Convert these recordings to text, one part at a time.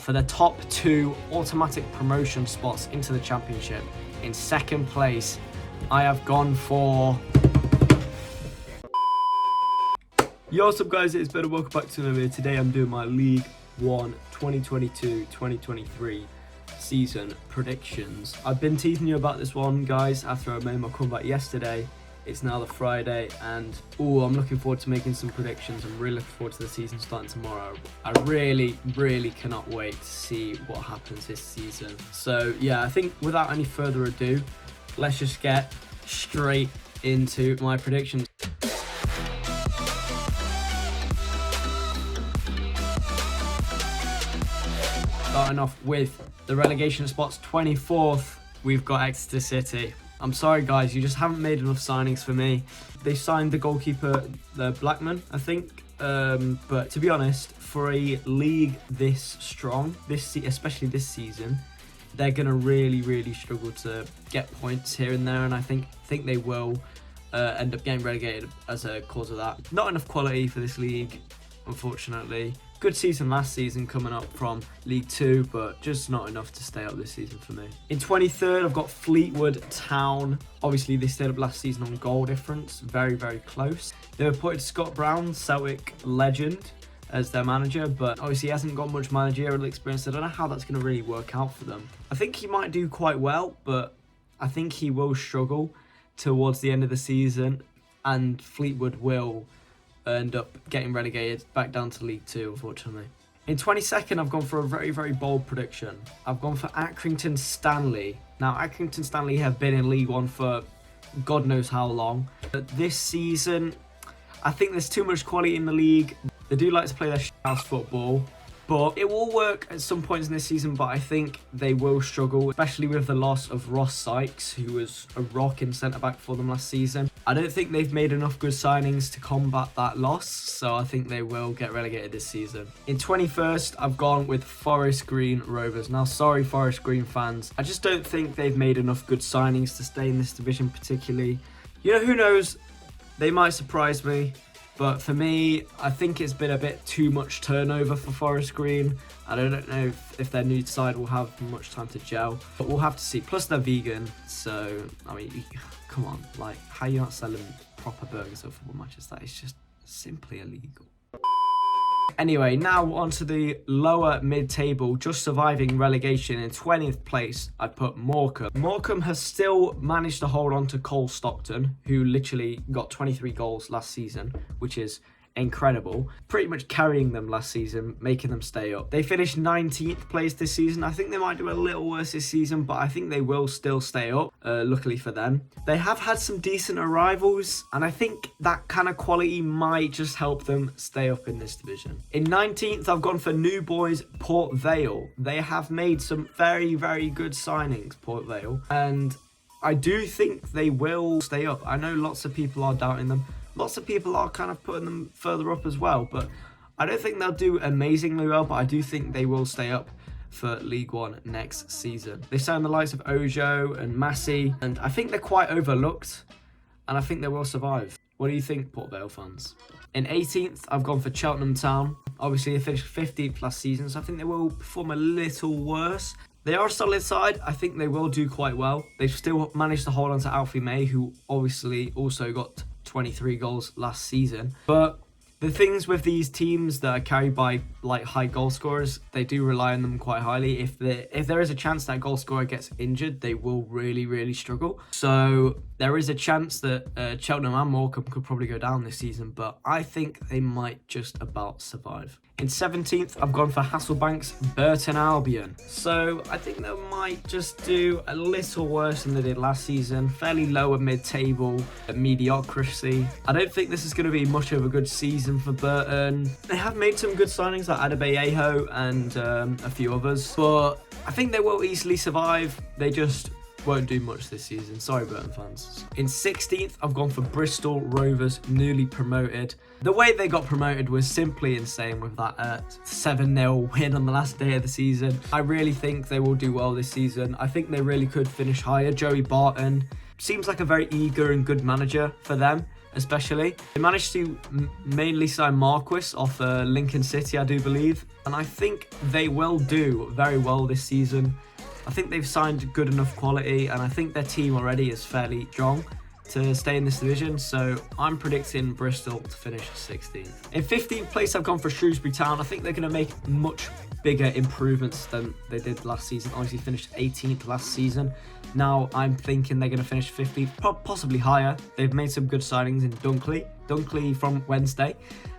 for the top 2 automatic promotion spots into the Championship. In second place, I have gone for... Yo, what's up guys, it's Ben and welcome back to another video. Today I'm doing my League 1 2022-2023 season predictions. I've been teasing you about this one, guys, after I made my comeback yesterday. It's now the Friday and I'm looking forward to making some predictions. I'm really looking forward to the season starting tomorrow. I really cannot wait to see what happens this season. So yeah, I think without any further ado, let's just get straight into my predictions. Starting off with the relegation spots, 24th, we've got Exeter City. I'm sorry guys, you just haven't made enough signings for me. They signed the goalkeeper, the Blackman, I think. But to be honest, for a league this strong, especially this season, they're going to really struggle to get points here and there. And I think they will end up getting relegated as a cause of that. Not enough quality for this league, unfortunately. Good season last season coming up from League 2, but just not enough to stay up this season for me. In 23rd, I've got Fleetwood Town. Obviously, they stayed up last season on goal difference. Very close. They appointed Scott Brown, Celtic legend, as their manager, but obviously he hasn't got much managerial experience. I don't know how that's going to really work out for them. I think he might do quite well, but I think he will struggle towards the end of the season, and Fleetwood will end up getting relegated back down to League 2, unfortunately. In 22nd, I've gone for a very bold prediction. I've gone for Accrington Stanley. Now, Accrington Stanley have been in League 1 for God knows how long. But this season, I think there's too much quality in the league. They do like to play their house football, but it will work at some points in this season, but I think they will struggle, especially with the loss of Ross Sykes, who was a rock in centre-back for them last season. I don't think they've made enough good signings to combat that loss, so I think they will get relegated this season. In 21st, I've gone with Green Rovers. Now, sorry, Forest Green fans. I just don't think they've made enough good signings to stay in this division particularly. You know, who knows? They might surprise me. But for me, I think it's been a bit too much turnover for Forest Green. I don't know if their new side will have much time to gel, but we'll have to see. Plus, they're vegan, so, I mean, come on. Like, how are you not selling proper burgers at football matches? That is just simply illegal. Anyway, now onto the lower mid-table, just surviving relegation. In 20th place, I put Morecambe. Morecambe has still managed to hold on to Cole Stockton, who literally got 23 goals last season, which is incredible. Pretty much carrying them last season, making them stay up. They finished 19th place this season. I think they might do a little worse this season, but I think they will still stay up, luckily for them. They have had some decent arrivals, and I think that kind of quality might just help them stay up in this division. In 19th, I've gone for New Boys Port Vale. They have made some very good signings, Port Vale, and I do think they will stay up. I know lots of people are doubting them. Lots of people are kind of putting them further up as well, but I don't think they'll do amazingly well, but I do think they will stay up for League 1 next season. They signed the likes of Ojo and Massey, and I think they're quite overlooked, and I think they will survive. What do you think, Port Vale fans? In 18th, I've gone for Cheltenham Town. Obviously, they finished 15th last season, so I think they will perform a little worse. They are a solid side. I think they will do quite well. They've still managed to hold on to Alfie May, who obviously also got 23 goals last season. But the things with these teams that are carried by like high goal scorers, they do rely on them quite highly. If there is a chance that goal scorer gets injured, they will really struggle. So there is a chance that Cheltenham and Morecambe could probably go down this season, but I think they might just about survive. In 17th, I've gone for Hasselbank's Burton Albion. So I think they might just do a little worse than they did last season. Fairly lower mid-table mediocrity. I don't think this is going to be much of a good season for Burton. They have made some good signings like Adebayo and a few others, but I think they will easily survive. They just won't do much this season. Sorry, Burton fans. In 16th, I've gone for Bristol Rovers, newly promoted. The way they got promoted was simply insane with that 7-0 win on the last day of the season. I really think they will do well this season. I think they really could finish higher. Joey Barton seems like a very eager and good manager for them, especially. They managed to mainly sign Marquis off Lincoln City, I do believe. And I think they will do very well this season. I think they've signed good enough quality, and I think their team already is fairly strong to stay in this division, so I'm predicting Bristol to finish 16th. In 15th place, I've gone for Shrewsbury Town. I think they're going to make much bigger improvements than they did last season. Obviously finished 18th last season. Now I'm thinking they're going to finish 15th, possibly higher. They've made some good signings in Dunkley from Wednesday.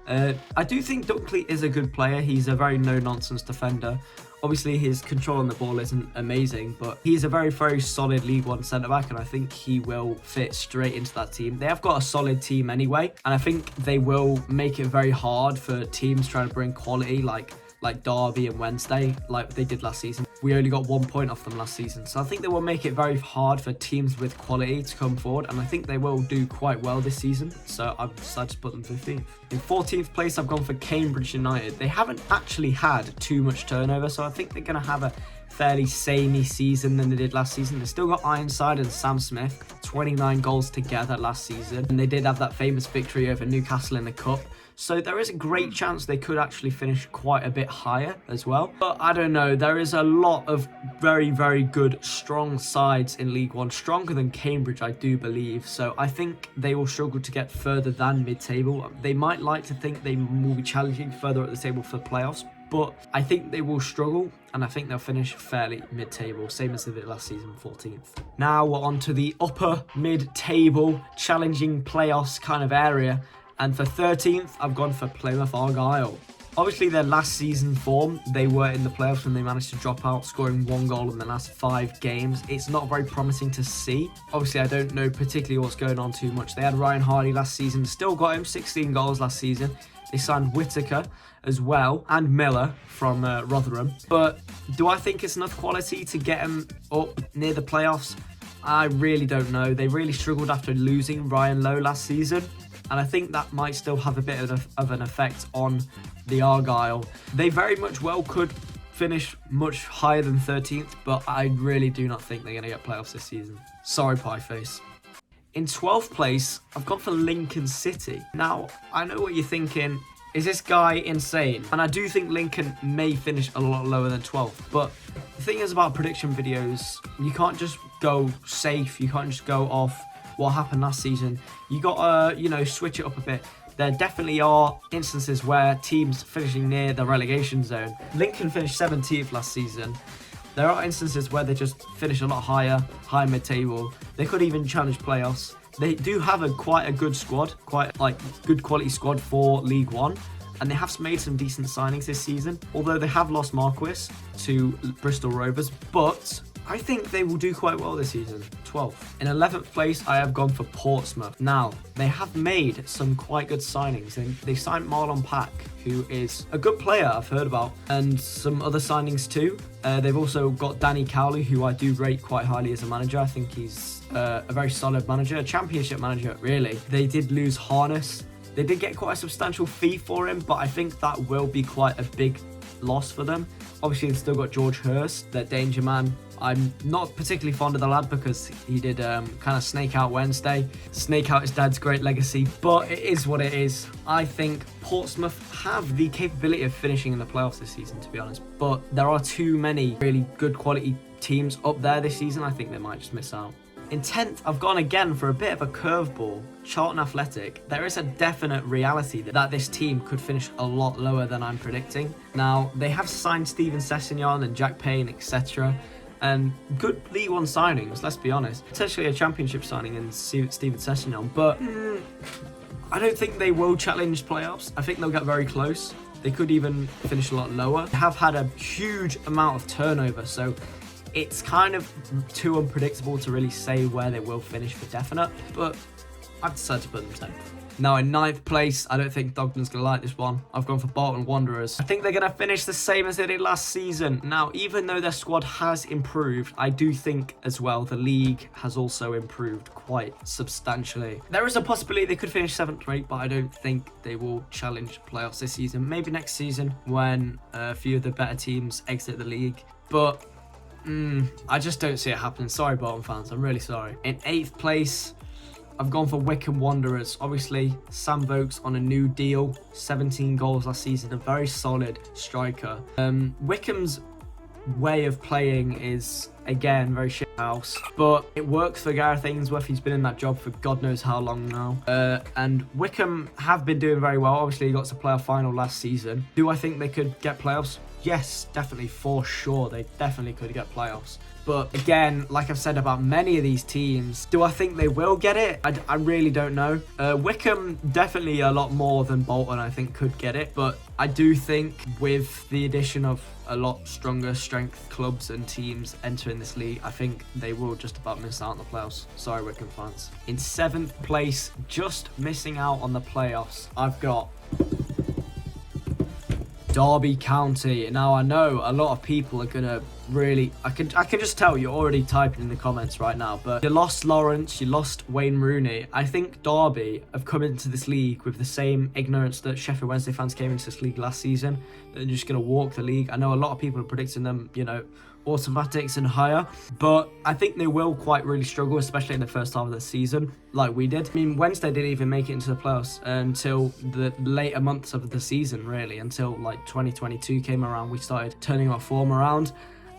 I do think Dunkley is a good player. He's a very no-nonsense defender. Obviously, his control on the ball isn't amazing, but he's a very, very solid League One centre-back, and I think he will fit straight into that team. They have got a solid team anyway, and I think they will make it very hard for teams trying to bring quality like Derby and Wednesday, like they did last season. We only got 1 point off them last season, so I think they will make it very hard for teams with quality to come forward, and I think they will do quite well this season, so I've decided to put them 15th. In 14th place, I've gone for Cambridge United. They haven't actually had too much turnover, so I think they're going to have a fairly samey season than they did last season. They've still got Ironside and Sam Smith, 29 goals together last season, and they did have that famous victory over Newcastle in the Cup. So there is a great chance they could actually finish quite a bit higher as well. But I don't know, there is a lot of very, very good, strong sides in League One, stronger than Cambridge, I do believe. So I think they will struggle to get further than mid-table. They might like to think they will be challenging further at the table for playoffs, but I think they will struggle, and I think they'll finish fairly mid-table, same as they did last season, 14th. Now we're on to the upper mid-table, challenging playoffs kind of area. And for 13th, I've gone for Plymouth Argyle. Obviously, their last season form, they were in the playoffs and they managed to drop out, scoring 1 goal in the last 5 games. It's not very promising to see. Obviously, I don't know particularly what's going on too much. They had Ryan Hardy last season, still got him 16 goals last season. They signed Whittaker as well, and Miller from Rotherham. But do I think it's enough quality to get them up near the playoffs? I really don't know. They really struggled after losing Ryan Lowe last season, and I think that might still have a bit of an effect on the Argyle. They very much well could finish much higher than 13th, but I really do not think they're going to get playoffs this season. Sorry, Pieface. In 12th place, I've gone for Lincoln City. Now, I know what you're thinking. Is this guy insane? And I do think Lincoln may finish a lot lower than 12th. But the thing is about prediction videos, you can't just go safe. You can't just go off what happened last season. You got to, switch it up a bit. There definitely are instances where teams finishing near the relegation zone. Lincoln finished 17th last season. There are instances where they just finish a lot higher mid-table. They could even challenge playoffs. They do have quite a good squad, good quality squad for League One, and they have made some decent signings this season. Although they have lost Marquis to Bristol Rovers, but I think they will do quite well this season. 12th. In 11th place, I have gone for Portsmouth. Now, they have made some quite good signings. And they signed Marlon Pack, who is a good player I've heard about, and some other signings too. They've also got Danny Cowley, who I do rate quite highly as a manager. I think he's a very solid manager, a championship manager, really. They did lose Harness. They did get quite a substantial fee for him, but I think that will be quite a big loss for them. Obviously, they've still got George Hurst, their danger man. I'm not particularly fond of the lad because he did kind of snake out Wednesday, snake out his dad's great legacy, but it is what it is. I think Portsmouth have the capability of finishing in the playoffs this season, to be honest, but there are too many really good quality teams up there this season. I think they might just miss out. In 10th, I've gone again for a bit of a curveball. Charlton Athletic. There is a definite reality that this team could finish a lot lower than I'm predicting. Now, they have signed Steven Sessegnon and Jack Payne, etc. And good League One signings, let's be honest. Potentially a championship signing in Steven Sessegnon, but I don't think they will challenge playoffs. I think they'll get very close. They could even finish a lot lower. They have had a huge amount of turnover, so it's kind of too unpredictable to really say where they will finish for definite, but I've decided to put them 10th. Now in 9th place, I don't think Dogden's going to like this one. I've gone for Bolton Wanderers. I think they're going to finish the same as they did last season. Now, even though their squad has improved, I do think as well the league has also improved quite substantially. There is a possibility they could finish 7th or 8th, but I don't think they will challenge playoffs this season. Maybe next season when a few of the better teams exit the league. But I just don't see it happening. Sorry, Bolton fans. I'm really sorry. In 8th place, I've gone for Wycombe Wanderers. Obviously, Sam Vokes on a new deal, 17 goals last season, a very solid striker. Wycombe's way of playing is, again, very shit house, but it works for Gareth Ainsworth. He's been in that job for God knows how long now. And Wycombe have been doing very well. Obviously, he got to playoff final last season. Do I think they could get playoffs? Yes, definitely, for sure. They definitely could get playoffs. But again, like I've said about many of these teams, do I think they will get it? I really don't know. Wycombe, definitely a lot more than Bolton, I think, could get it. But I do think with the addition of a lot stronger strength clubs and teams entering this league, I think they will just about miss out on the playoffs. Sorry, Wycombe fans. In 7th place, just missing out on the playoffs, I've got Derby County. Now, I know a lot of people are gonna really, I can just tell you're already typing in the comments right now, but you lost Lawrence, you lost Wayne Rooney. I think Derby have come into this league with the same ignorance that Sheffield Wednesday fans came into this league last season. They're just gonna walk the league. I know a lot of people are predicting them, you know, automatics and higher, but I think they will quite really struggle, especially in the first half of the season, like we did. I mean, Wednesday didn't even make it into the playoffs until the later months of the season, really, until like 2022 came around. We started turning our form around,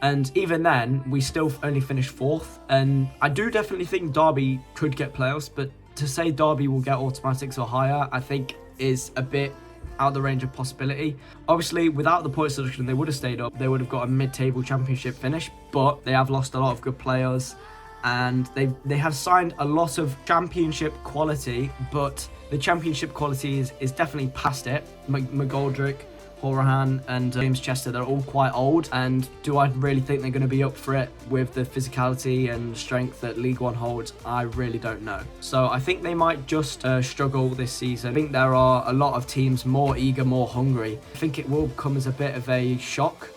and even then, we still only finished 4th. And I do definitely think Derby could get playoffs, but to say Derby will get automatics or higher, I think is a bit out of the range of possibility. Obviously, without the points deduction, they would have stayed up. They would have got a mid-table championship finish, but they have lost a lot of good players, and they have signed a lot of championship quality, but the championship quality is definitely past it. McGoldrick, Horahan and James Chester, they're all quite old, and do I really think they're going to be up for it with the physicality and strength that League One holds? I really don't know. So I think they might just struggle this season. I think there are a lot of teams more eager, more hungry. I think it will come as a bit of a shock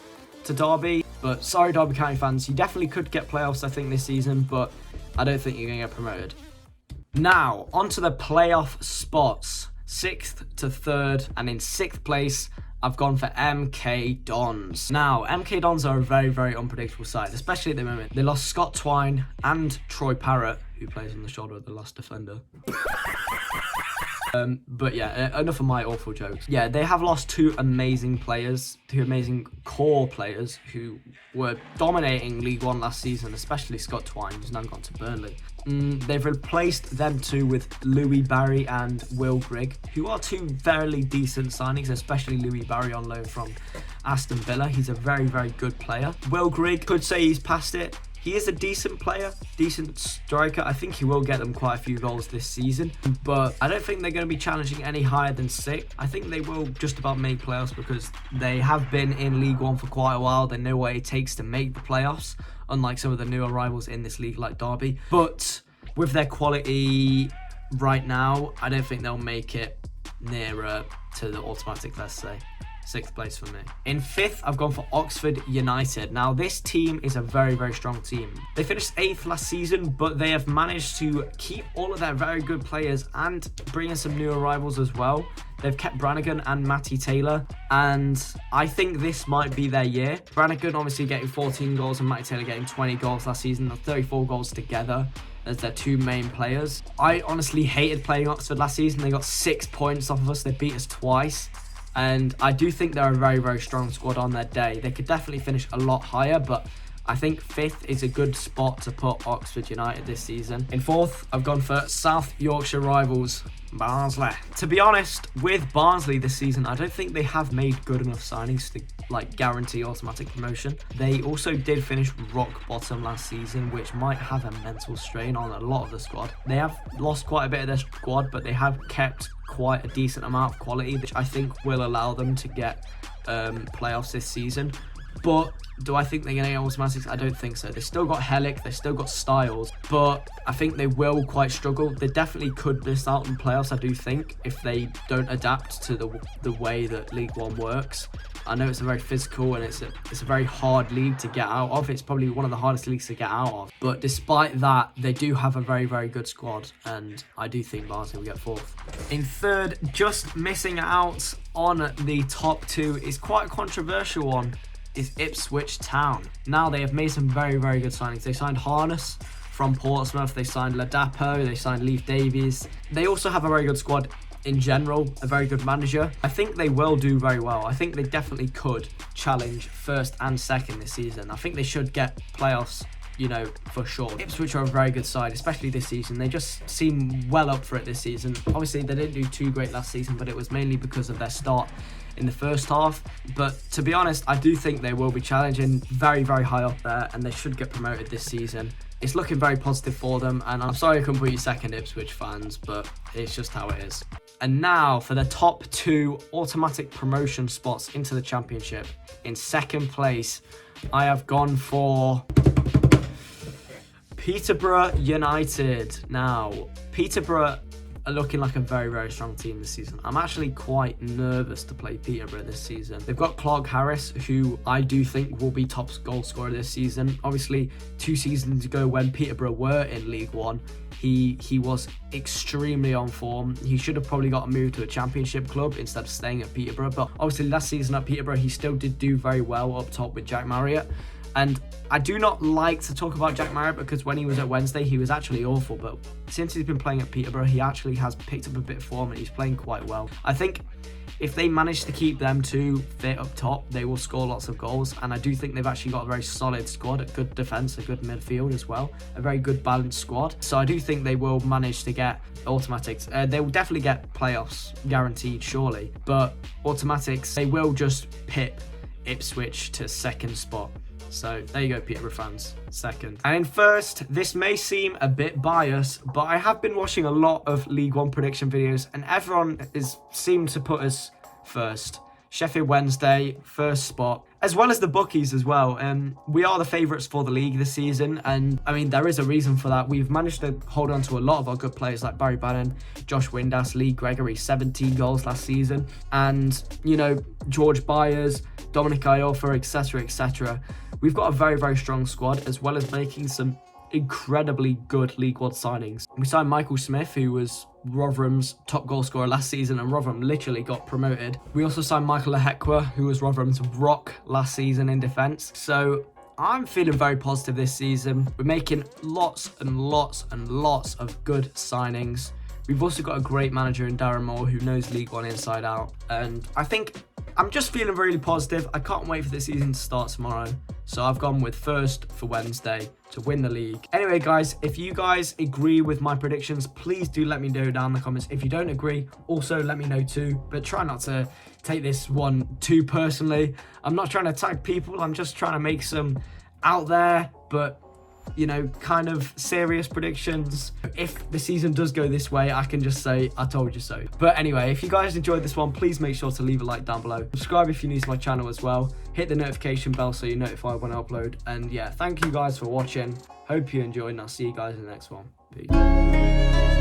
to Derby, but sorry Derby County fans, you definitely could get playoffs I think this season, but I don't think you're going to get promoted. Now, onto the playoff spots, 6th to 3rd, and in 6th place, I've gone for MK Dons. Now, MK Dons are a very, very unpredictable side, especially at the moment. They lost Scott Twine and Troy Parrott, who plays on the shoulder of the last defender. But yeah, enough of my awful jokes. Yeah, they have lost 2 amazing players, 2 amazing core players who were dominating League One last season, especially Scott Twine, who's now gone to Burnley. They've replaced them 2 with Louis Barry and Will Grigg, who are 2 very decent signings, especially Louis Barry on loan from Aston Villa. He's a very, very good player. Will Grigg, could say he's past it. He is a decent player, decent striker. I think he will get them quite a few goals this season, but I don't think they're going to be challenging any higher than 6th. I think they will just about make playoffs because they have been in League One for quite a while. They know what it takes to make the playoffs, unlike some of the new arrivals in this league like Derby. But with their quality right now, I don't think they'll make it nearer to the automatic, let's say. 6th place for me. In 5th, I've gone for Oxford United. Now, this team is a very, very strong team. They finished 8th last season, but they have managed to keep all of their very good players and bring in some new arrivals as well. They've kept Brannigan and Matty Taylor, and I think this might be their year. Brannigan obviously getting 14 goals and Matty Taylor getting 20 goals last season, 34 goals together as their 2 main players. I honestly hated playing Oxford last season. They got 6 points off of us. They beat us twice. And I do think they're a very, very strong squad on their day. They could definitely finish a lot higher, but I think 5th is a good spot to put Oxford United this season. In 4th, I've gone for South Yorkshire rivals, Barnsley. To be honest, with Barnsley this season, I don't think they have made good enough signings to guarantee automatic promotion. They also did finish rock bottom last season, which might have a mental strain on a lot of the squad. They have lost quite a bit of their squad, but they have kept quite a decent amount of quality, which I think will allow them to get playoffs this season. But do I think they're going to get automatics? I don't think so. They've still got Hellick, they've still got Styles, but I think they will quite struggle. They definitely could miss out on playoffs, I do think, if they don't adapt to the way that League One works. I know it's a very physical and it's a very hard league to get out of. It's probably one of the hardest leagues to get out of. But despite that, they do have a very, very good squad, and I do think Barnsley will get 4th. In 3rd, just missing out on the top 2 is quite a controversial one, is Ipswich Town. Now, they have made some very, very good signings. They signed Harness from Portsmouth. They signed Ladapo, they signed Leif Davies. They also have a very good squad in general, a very good manager. I think they will do very well. I think they definitely could challenge first and second this season. I think they should get playoffs, you know, for sure. Ipswich are a very good side, especially this season. They just seem well up for it this season. Obviously, they didn't do too great last season, but it was mainly because of their start in the first half. But to be honest, I do think they will be challenging very, very high up there, and they should get promoted this season. It's looking very positive for them, and I'm sorry I couldn't put you second, Ipswich fans, but it's just how it is. And now for the top 2 automatic promotion spots into the Championship. In second place, I have gone for Peterborough United. Now, Peterborough are looking like a very, very strong team this season. I'm actually quite nervous to play Peterborough this season. They've got Clark Harris, who I do think will be top goal scorer this season. Obviously, 2 seasons ago when Peterborough were in League One, he was extremely on form. He should have probably got a move to a Championship club instead of staying at Peterborough. But obviously, last season at Peterborough, he still did do very well up top with Jack Marriott. And I do not like to talk about Jack Marriott because when he was at Wednesday, he was actually awful. But since he's been playing at Peterborough, he actually has picked up a bit of form and he's playing quite well. I think if they manage to keep them 2 fit up top, they will score lots of goals. And I do think they've actually got a very solid squad, a good defence, a good midfield as well. A very good balanced squad. So I do think they will manage to get automatics. They will definitely get playoffs, guaranteed, surely. But automatics, they will just pip Ipswich to second spot. So there you go, Peterborough fans, second. And in first, this may seem a bit biased, but I have been watching a lot of League One prediction videos and everyone seemed to put us first. Sheffield Wednesday, first spot, as well as the bookies as well. We are the favourites for the league this season, and I mean, there is a reason for that. We've managed to hold on to a lot of our good players like Barry Bannon, Josh Windass, Lee Gregory, 17 goals last season, and, you know, George Byers, Dominic Iorfa, etc., etc. We've got a very, very strong squad, as well as making some incredibly good League One signings. We signed Michael Smith, who was Rotherham's top goal scorer last season, and Rotherham literally got promoted. We also signed Michael Lahekwa, who was Rotherham's rock last season in defence. So I'm feeling very positive this season. We're making lots and lots and lots of good signings. We've also got a great manager in Darren Moore who knows League One inside out. And I think I'm just feeling really positive. I can't wait for the season to start tomorrow. So I've gone with first for Wednesday to win the league. Anyway, guys, if you guys agree with my predictions, please do let me know down in the comments. If you don't agree, also let me know too. But try not to take this one too personally. I'm not trying to tag people. I'm just trying to make some out there, but you know, kind of serious predictions. If the season does go this way, I can just say, I told you so. But anyway, if you guys enjoyed this one, please make sure to leave a like down below. Subscribe if you're new to my channel as well. Hit the notification bell so you're notified when I upload. And yeah, thank you guys for watching. Hope you enjoyed, and I'll see you guys in the next one. Peace.